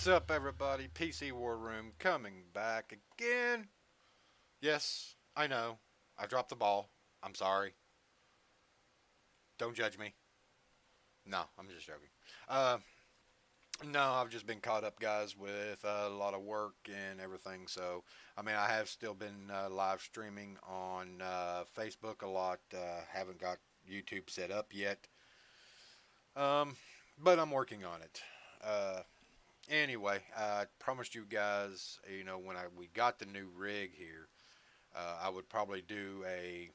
up, everybody? PC War Room coming back again. Yes, I know. I dropped the ball. I'm sorry. Don't judge me. No, I'm just joking. Uh, no, I've just been caught up, guys, with a lot of work and everything. So, I mean, I have still been live streaming on Facebook a lot. Haven't got YouTube set up yet. Um, but I'm working on it. Uh, Anyway, I promised you guys, when we got the new rig here, I would probably do a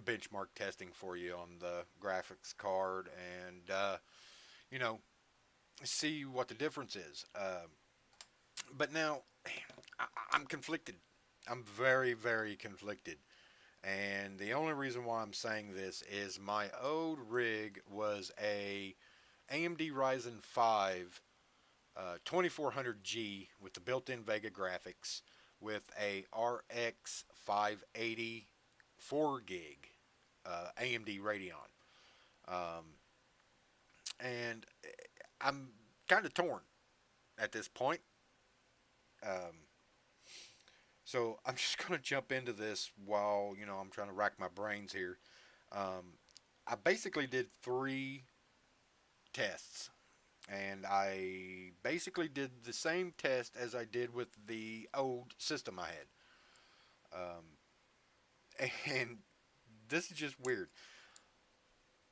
benchmark testing for you on the graphics card and, you know, see what the difference is. But now, I'm conflicted. I'm very, very conflicted. And the only reason why I'm saying this is my old rig was a AMD Ryzen 5 2400G with the built-in Vega graphics with a RX 580 4 gig AMD Radeon. Um, and I'm kind of torn at this point. Um, so I'm just going to jump into this while, I'm trying to rack my brains here. I basically did 3 tests, and I basically did the same test as I did with the old system I had. And this is just weird.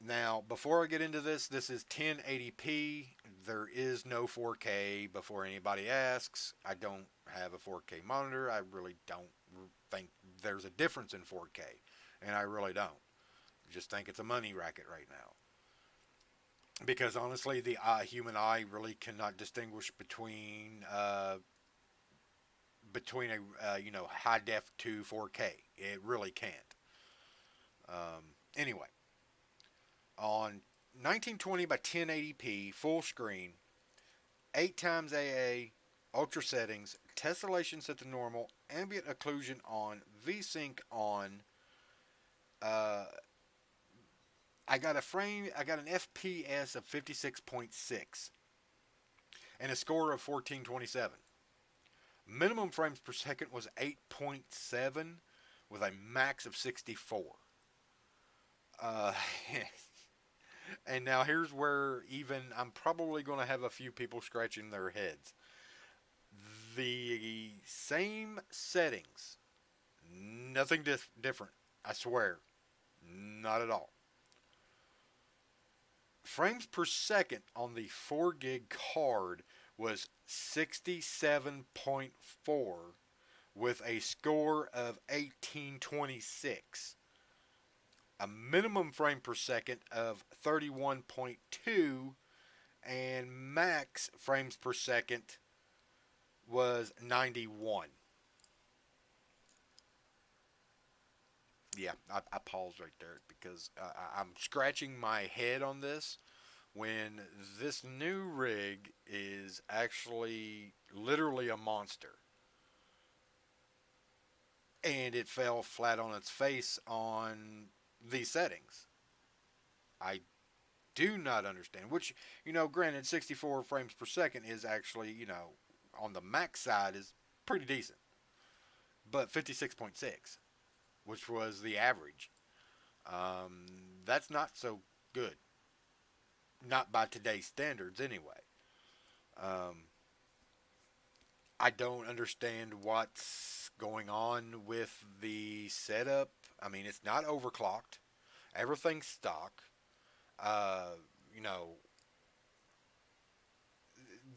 Now, before I get into this is 1080p. There is no 4K. Before anybody asks, I don't have a 4K monitor. I really don't think there's a difference in 4K, and I really don't. Just think it's a money racket right now. Because honestly, the human eye really cannot distinguish between a high def to 4K. It really can't. Anyway, on 1920 by 1080p full screen, 8 times AA, ultra settings, tessellation set to normal, ambient occlusion on, VSync on. I got an FPS of 56.6 and a score of 1427. Minimum frames per second was 8.7 with a max of 64. And now here's where even I'm probably going to have a few people scratching their heads. The same settings, nothing different, I swear, not at all. Frames per second on the 4 gig card was 67.4 with a score of 1826. A minimum frame per second of 31.2 and max frames per second was 91. Yeah, I paused right there because I'm scratching my head on this when this new rig is actually literally a monster. And it fell flat on its face on these settings. I do not understand. Which, granted, 64 frames per second is actually, on the max side is pretty decent. But 56.6, which was the average, that's not so good. Not by today's standards, anyway. I don't understand what's going on with the setup. I mean, it's not overclocked. Everything's stock. You know,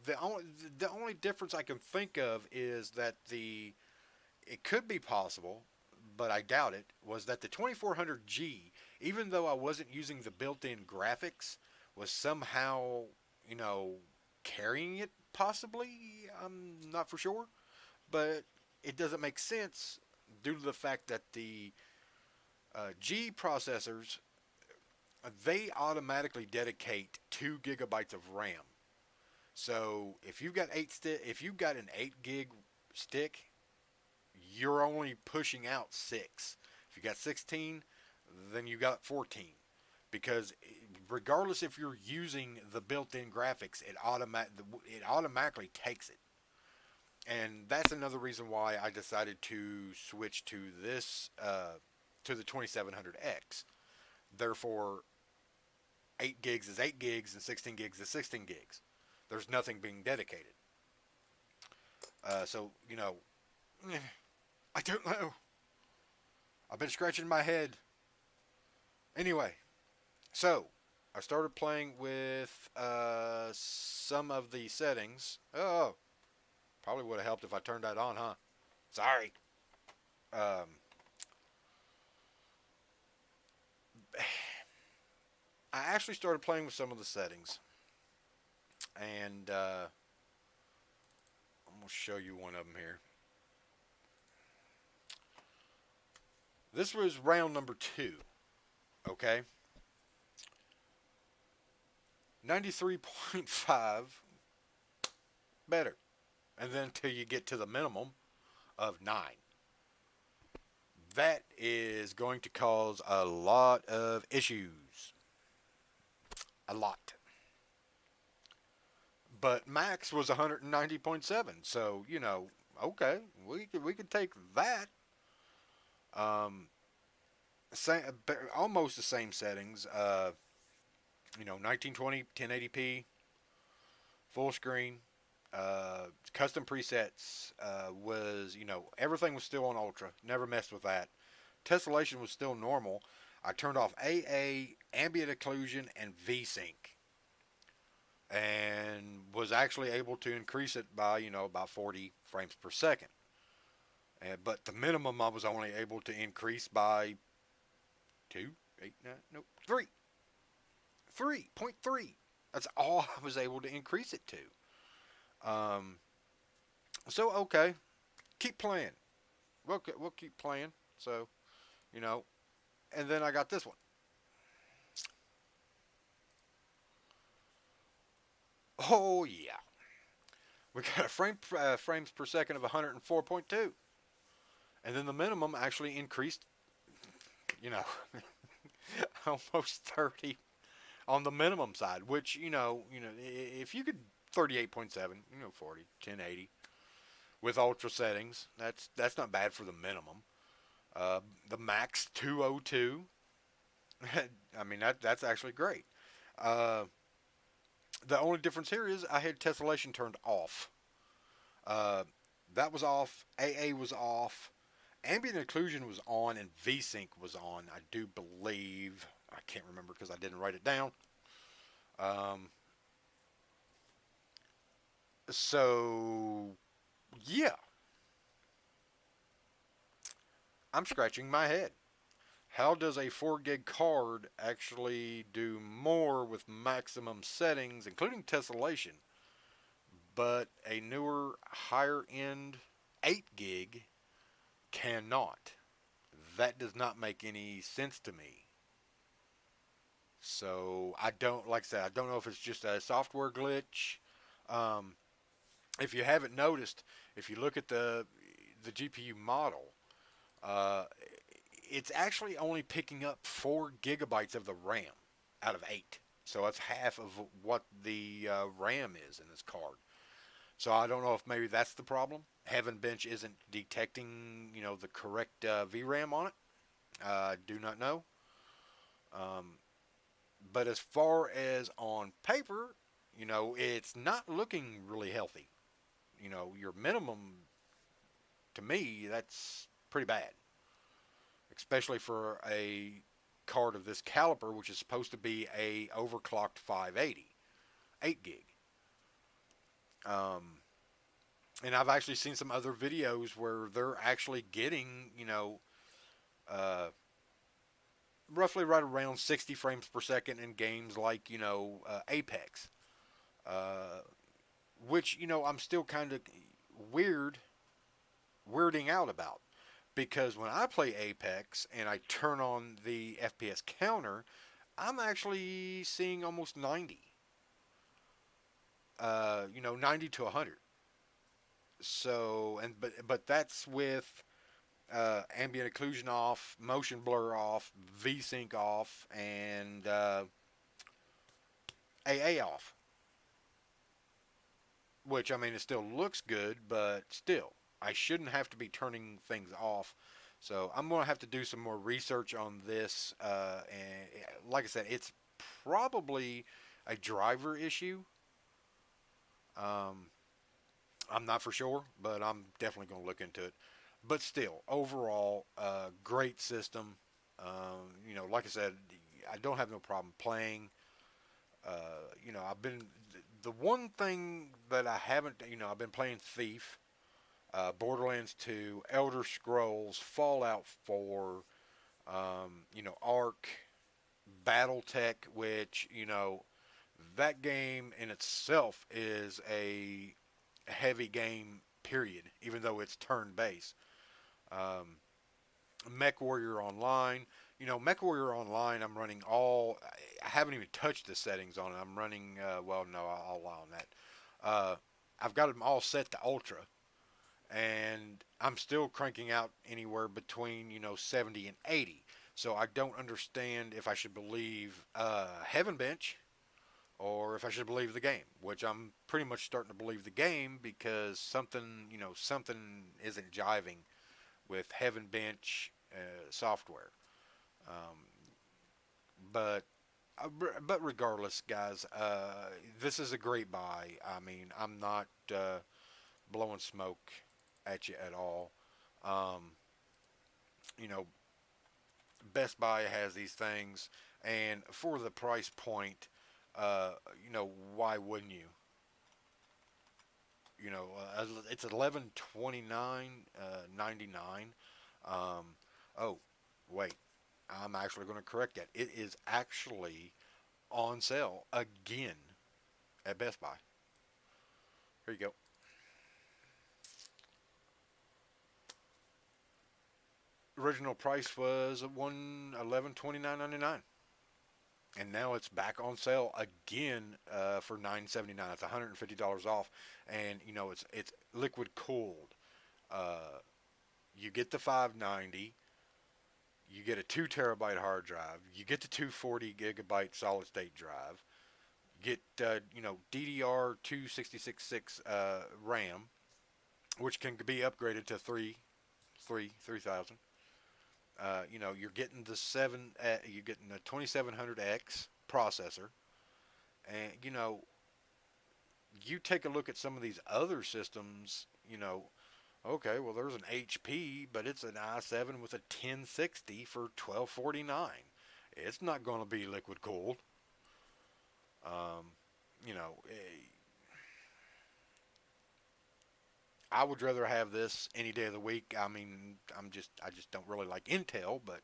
the only difference I can think of is that it could be possible, but I doubt it, was that the 2400G, even though I wasn't using the built-in graphics, was somehow, carrying it possibly. I'm not for sure, but it doesn't make sense due to the fact that the G processors, they automatically dedicate 2 gigabytes of RAM. So if you've got an 8 gig stick, you're only pushing out 6. If you got 16, then you got 14. Because regardless if you're using the built-in graphics, it automatically takes it. And that's another reason why I decided to switch to this, to the 2700X. Therefore, 8 gigs is 8 gigs and 16 gigs is 16 gigs. There's nothing being dedicated. So, I don't know. I've been scratching my head. Anyway, so I started playing with some of the settings. Oh, probably would have helped if I turned that on, huh? Sorry. Um, I actually started playing with some of the settings, and I'm gonna show you one of them here. This was round number 2. Okay, 93.5 better, and then until you get to the minimum of 9. That is going to cause a lot of issues. A lot. But max was 190.7, so okay, we could take that. Um, same, almost the same settings. 1920, 1080p, full screen. Custom presets was, everything was still on ultra. Never messed with that. Tessellation was still normal. I turned off AA, ambient occlusion, and VSync, and was actually able to increase it by, about 40 frames per second. But the minimum I was only able to increase by 2, 8, 9, nope, 3. 3.3. That's all I was able to increase it to. So, okay, keep playing. We'll keep playing. So, and then I got this one. Oh, yeah. We got a frames per second of 104.2. And then the minimum actually increased, you know, almost 30 on the minimum side, which, if you could 38.7, 40, 1080 with ultra settings, that's not bad for the minimum. The max 202. I mean, that's actually great. Uh, the only difference here is I had tessellation turned off. Uh, that was off. AA was off. Ambient occlusion was on, and VSync was on. I do believe. I can't remember because I didn't write it down. Um, so yeah, I'm scratching my head. How does a 4 gig card actually do more with maximum settings, including tessellation, but a newer, higher end 8 gig cannot? That does not make any sense to me. So I don't, like I said, I don't know if it's just a software glitch. Um, if you haven't noticed, if you look at the GPU model, uh, it's actually only picking up 4 gigabytes of the RAM out of 8. So that's half of what the RAM is in this card. So I don't know if maybe that's the problem. Heaven Bench isn't detecting, the correct VRAM on it. I do not know. Um, but as far as on paper, it's not looking really healthy. Your minimum, to me, that's pretty bad, especially for a card of this caliber, which is supposed to be a overclocked 580, 8 gig. Um, and I've actually seen some other videos where they're actually getting, uh, roughly right around 60 frames per second in games like, Apex. Uh, which, I'm still kind of weirding out about. Because when I play Apex and I turn on the FPS counter, I'm actually seeing almost 90. 90 to 100. So, but that's with ambient occlusion off, motion blur off, VSync off, and, AA off. which I mean it still looks good, but still I shouldn't have to be turning things off. So I'm gonna have to do some more research on this. And like I said, it's probably a driver issue. Um, I'm not for sure, but I'm definitely gonna look into it. But still, overall, great system. Like I said, I don't have no problem playing. I've been the one thing that I haven't. I've been playing Thief, Borderlands 2, Elder Scrolls, Fallout 4, Ark, BattleTech, which that game in itself is a heavy game. Period. Even though it's turn-based. Um, Mech Warrior Online. Mech Warrior Online, I'm running all. I haven't even touched the settings on it. I'm running. Well, no, I'll lie on that. Uh, I've got them all set to Ultra, and I'm still cranking out anywhere between 70 and 80. So I don't understand if I should believe Heaven Bench or if I should believe the game, which I'm pretty much starting to believe the game because something isn't jiving with Heaven Bench software. Um, but but regardless, guys, this is a great buy. I mean, I'm not blowing smoke at you at all. Um, you know, Best Buy has these things, and for the price point, why wouldn't you? It's 1129.99. Oh, wait, I'm actually going to correct that. It is actually on sale again at Best Buy. Here you go. Original price was 1129.99, and now it's back on sale again for 979. It's $150 off, and it's liquid cooled. Uh, you get the 590. You get a 2 terabyte hard drive. You get the 240 gigabyte solid state drive. You get DDR 266 RAM, which can be upgraded to 3000. You're getting the you're getting the 2700X processor, and you take a look at some of these other systems. Okay, well there's an HP, but it's an i7 with a 1060 for 1249. It's not going to be liquid cooled. Um, you know, eh, I would rather have this any day of the week. I mean, I just don't really like Intel, but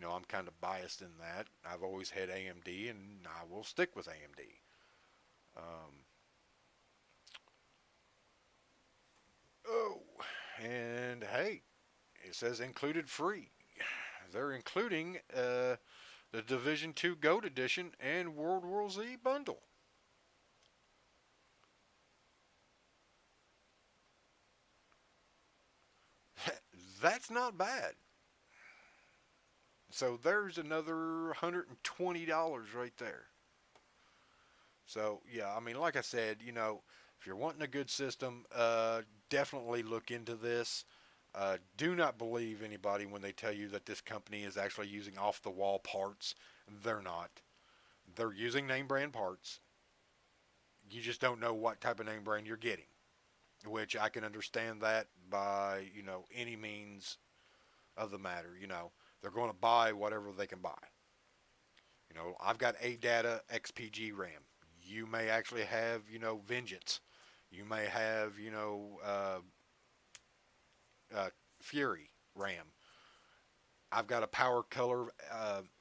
I'm kind of biased in that. I've always had AMD, and I will stick with AMD. Um, oh, and hey, it says included free. They're including the Division 2 Goat Edition and World War Z bundle. That's not bad. So there's another $120 right there. So yeah, I mean, like I said, if you're wanting a good system, definitely look into this. Do not believe anybody when they tell you that this company is actually using off-the-wall parts. They're not. They're using name brand parts. You just don't know what type of name brand you're getting, which I can understand that by any means of the matter. They're going to buy whatever they can buy. I've got ADATA XPG RAM. You may actually have Vengeance. You may have Fury RAM. I've got a Power Color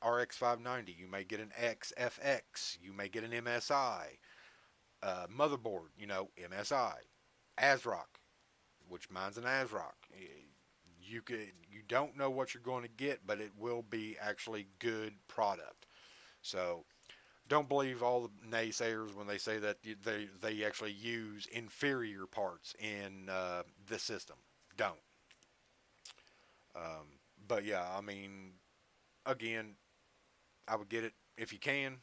RX 590. You may get an XFX. You may get an MSI motherboard. MSI, ASRock, which mine's an ASRock. You don't know what you're going to get, but it will be actually good product. So don't believe all the naysayers when they say that they actually use inferior parts in the system. Don't. Um, but yeah, I mean, again, I would get it if you can,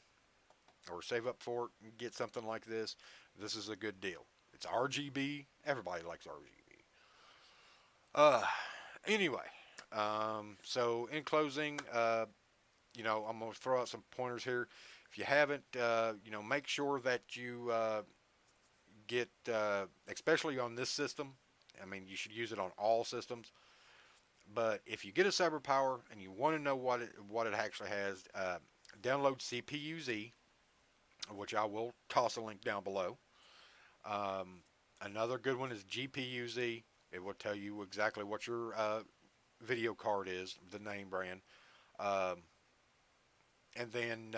or save up for it and get something like this. This is a good deal. It's RGB. Everybody likes RGB. Uh, anyway, so in closing, I'm going to throw out some pointers here. If you haven't, make sure that you get, especially on this system. I mean, you should use it on all systems. But if you get a CyberPower and you want to know what it actually has, download CPU-Z, which I will toss a link down below. Another good one is GPU-Z. It will tell you exactly what your video card is, the name brand. Um, and then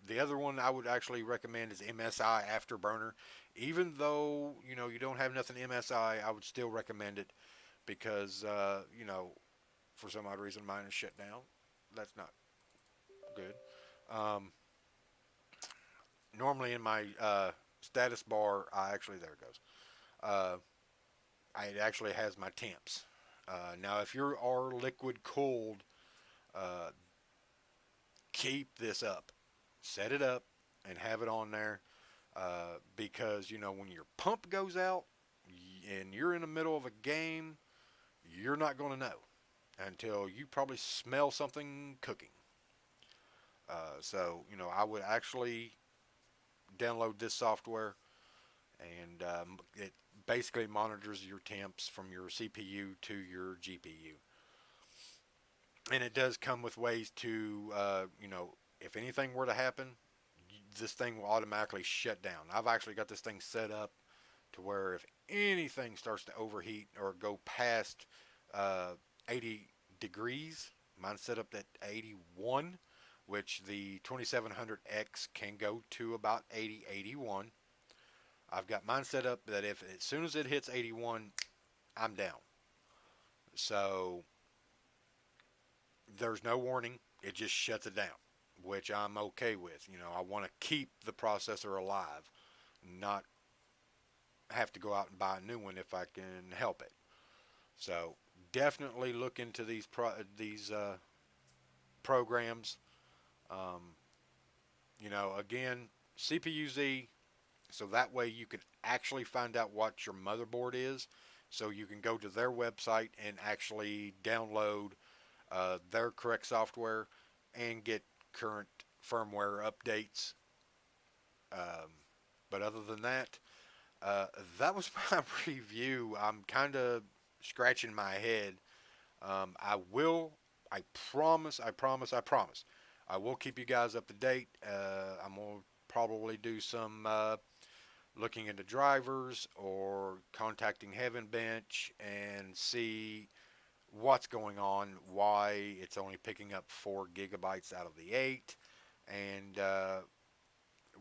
the other one I would actually recommend is MSI Afterburner. Even though you don't have nothing MSI, I would still recommend it because for some odd reason mine is shut down. That's not good. Um, Normally in my status bar, there it goes. Uh, it actually has my temps. Now, if you are liquid cooled, uh, keep this up. Set it up and have it on there because when your pump goes out and you're in the middle of a game, you're not going to know until you probably smell something cooking. So I would actually download this software, and it basically monitors your temps from your CPU to your GPU. And it does come with ways to, if anything were to happen, this thing will automatically shut down. I've actually got this thing set up to where if anything starts to overheat or go past 80 degrees, mine's set up at 81, which the 2700X can go to about 80, 81. I've got mine set up that if as soon as it hits 81, I'm down. So there's no warning. It just shuts it down, which I'm okay with. I want to keep the processor alive, not have to go out and buy a new one if I can help it. So definitely look into these programs. Um, again, CPU-Z, so that way you can actually find out what your motherboard is. So you can go to their website and actually download their correct software and get current firmware updates. But other than that, that was my review. I'm kind of scratching my head. I promise, I will keep you guys up to date. I'm going to probably do some looking into drivers or contacting Heaven Bench and see what's going on, why it's only picking up 4 gigabytes out of the 8, and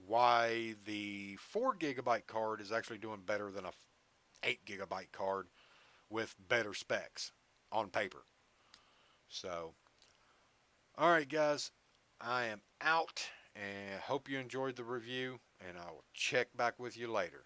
why the 4 gigabyte card is actually doing better than a 8 gigabyte card with better specs on paper. So, alright guys, I am out and hope you enjoyed the review, and I will check back with you later.